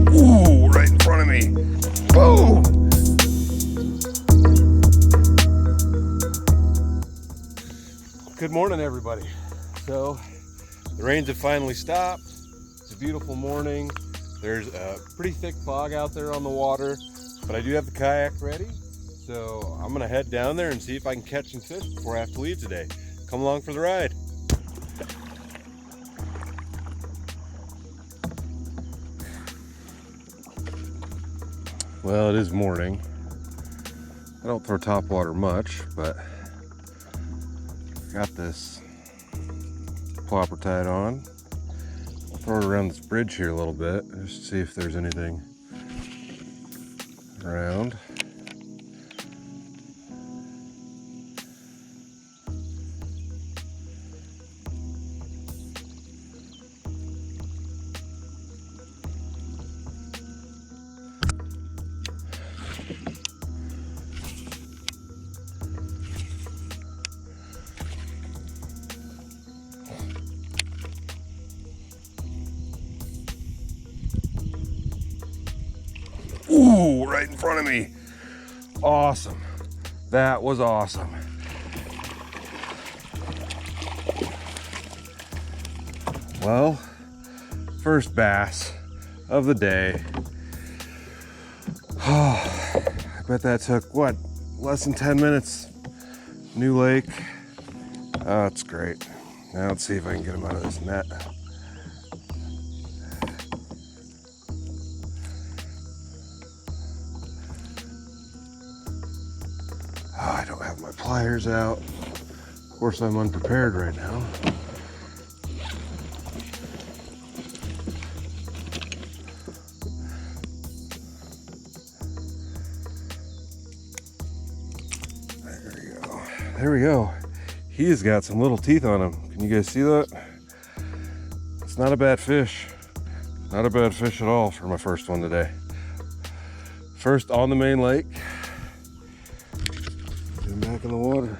Ooh, right in front of me. Boom! Good morning, everybody. So, the rains have finally stopped. It's a beautiful morning. There's a pretty thick fog out there on the water, but I do have the kayak ready. So, I'm gonna head down there and see if I can catch some fish before I have to leave today. Come along for the ride. Well, it is morning. I don't throw top water much, but got this plopper tied on. I'll throw it around this bridge here a little bit just to see if there's anything around. Ooh, right in front of me. Awesome. That was awesome. Well, first bass of the day. Oh, I bet that took, what, less than 10 minutes. New lake. Oh, it's great. Now let's see if I can get him out of this net. Oh, I don't have my pliers out. Of course, I'm unprepared right now. There we go. There we go. He has got some little teeth on him. Can you guys see that? It's not a bad fish. Not a bad fish at all for my first one today. First on the main lake. Get him back in the water.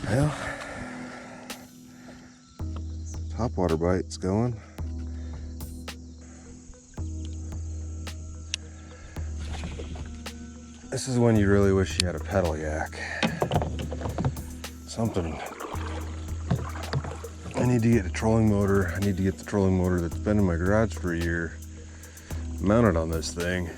Well, top water bite's going. This is when you really wish you had a pedal yak. Something. I need to get a trolling motor. I need to get the trolling motor that's been in my garage for a year mounted on this thing.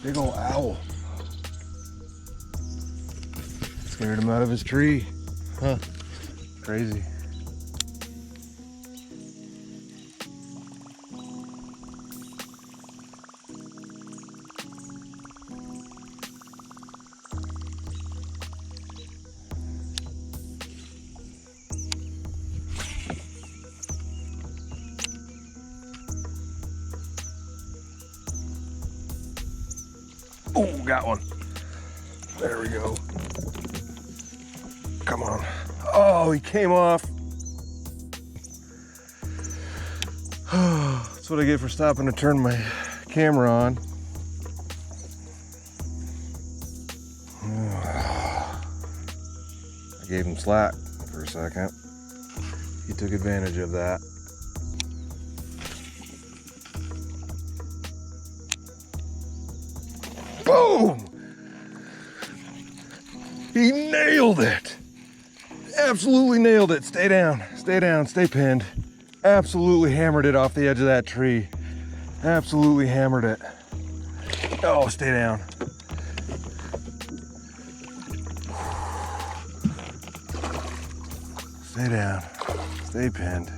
Big old owl. Scared him out of his tree. Huh. Crazy. Oh, got one. There we go. Come on. Oh, he came off. That's what I get for stopping to turn my camera on. I gave him slack for a second. He took advantage of that. Boom! He nailed it. Absolutely nailed it. Stay down, stay pinned. Absolutely hammered it off the edge of that tree. Absolutely hammered it. Oh, stay down. Stay down, stay pinned.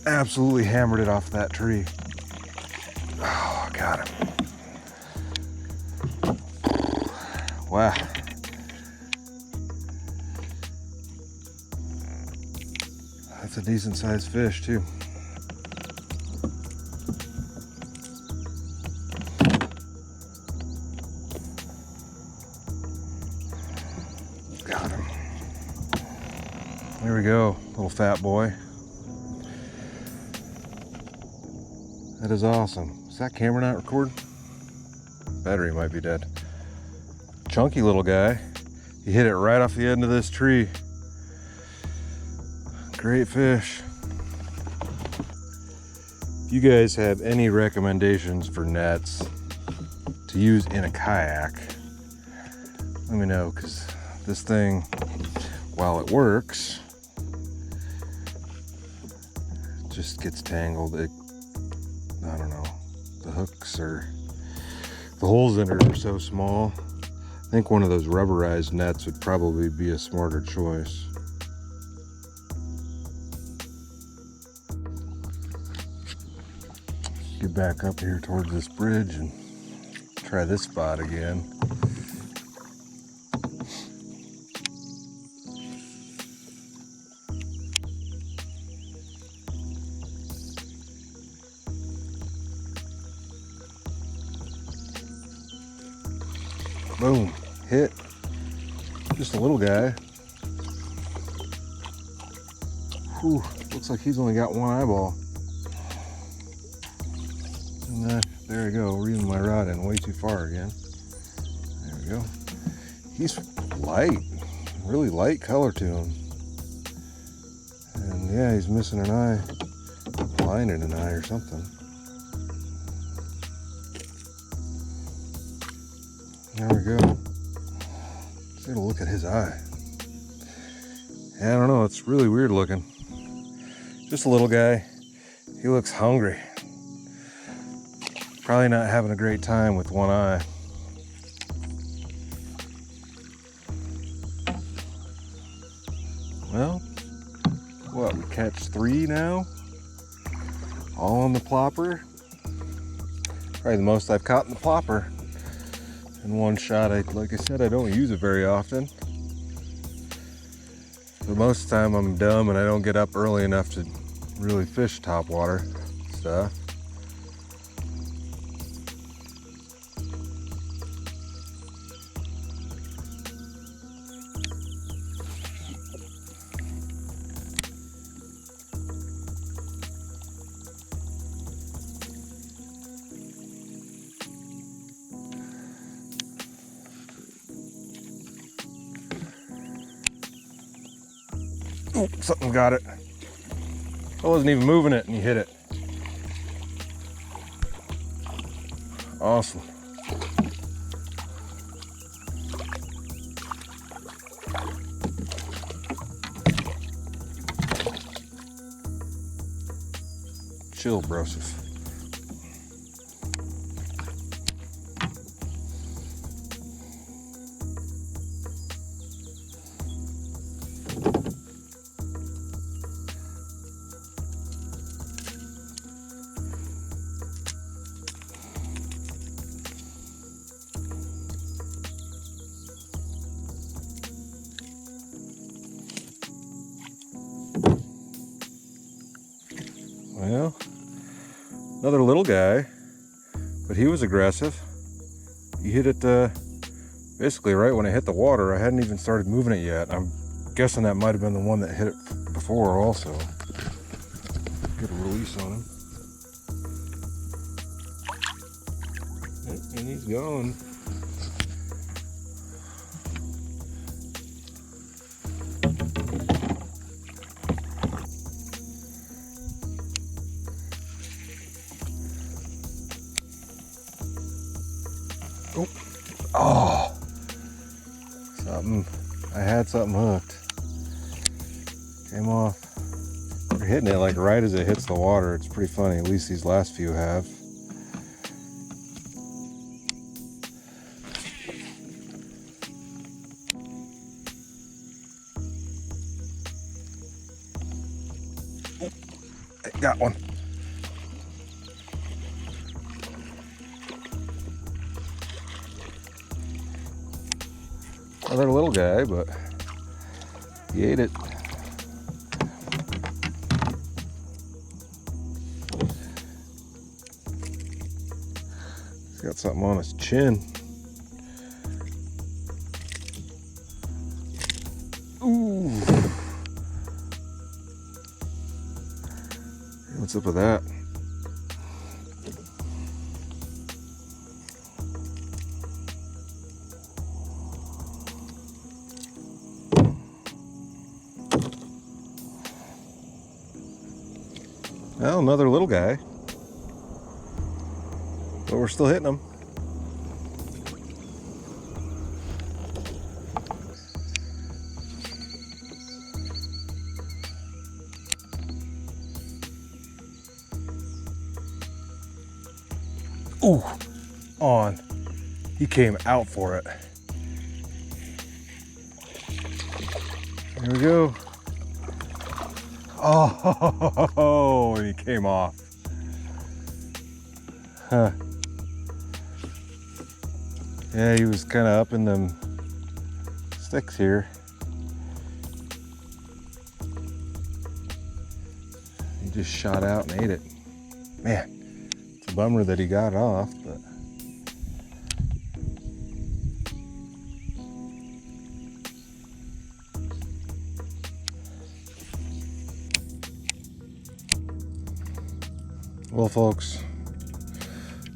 Absolutely hammered it off that tree. Oh, got him. Wow. That's a decent sized fish too. Got him. There we go, little fat boy. That is awesome. Is that camera not recording? Battery might be dead. Chunky little guy. He hit it right off the end of this tree. Great fish. If you guys have any recommendations for nets to use in a kayak, let me know, because this thing, while it works, it just gets tangled. I don't know, the hooks or the holes in it are so small. I think one of those rubberized nets would probably be a smarter choice. Get back up here towards this bridge and try this spot again. Boom, hit. Just a little guy. Whew, looks like he's only got one eyeball. And there we go, reeling my rod in way too far again. There we go. He's light, really light color to him. And yeah, he's missing an eye, line in an eye or something. There we go. Let's get a look at his eye. Yeah, I don't know, it's really weird looking. Just a little guy. He looks hungry. Probably not having a great time with one eye. Well, what, we catch 3 now? All on the plopper. Probably the most I've caught in the plopper. In one shot. Like I said, I don't use it very often. But most of the time I'm dumb and I don't get up early enough to really fish topwater stuff. Oh, something got it. I wasn't even moving it and you hit it. Awesome. Chill, broseph. Well, another little guy, but he was aggressive. He hit it basically right when it hit the water. I hadn't even started moving it yet. I'm guessing that might have been the one that hit it before also. Get a release on him. And he's gone. Oh, something. I had something hooked. Came off. They're hitting it like right as it hits the water. It's pretty funny. At least these last few have. Oh, I got one. Another little guy, but he ate it. He's got something on his chin. Ooh. What's up with that? Well, another little guy. But we're still hitting them. Ooh, on. He came out for it. Here we go. Oh, and he came off. Huh. Yeah, he was kind of up in them sticks here. He just shot out and ate it. Man, it's a bummer that he got off, but. Well, folks,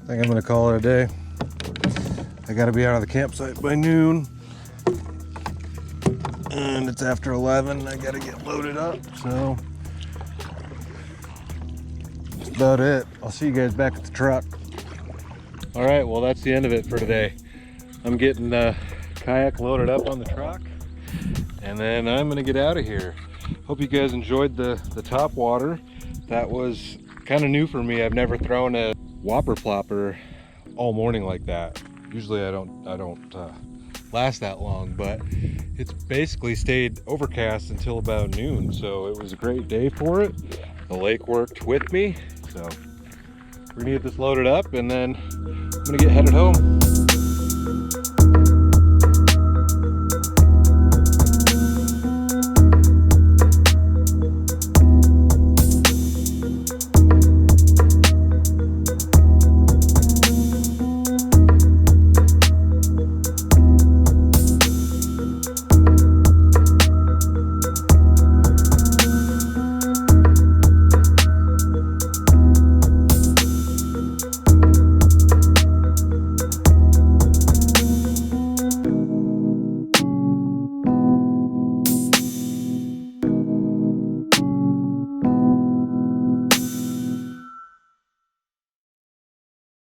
I think I'm gonna call it a day. I gotta be out of the campsite by noon, and it's after 11. I gotta get loaded up, so that's about it. I'll see you guys back at the truck. All right, well, that's the end of it for today. I'm getting the kayak loaded up on the truck, and then I'm gonna get out of here. Hope you guys enjoyed the top water. That was kind of new for me. I've never thrown a whopper plopper all morning like that. Usually I don't last that long, but it's basically stayed overcast until about noon, so it was a great day for it. The lake worked with me, so we're gonna get this loaded up and then I'm gonna get headed home.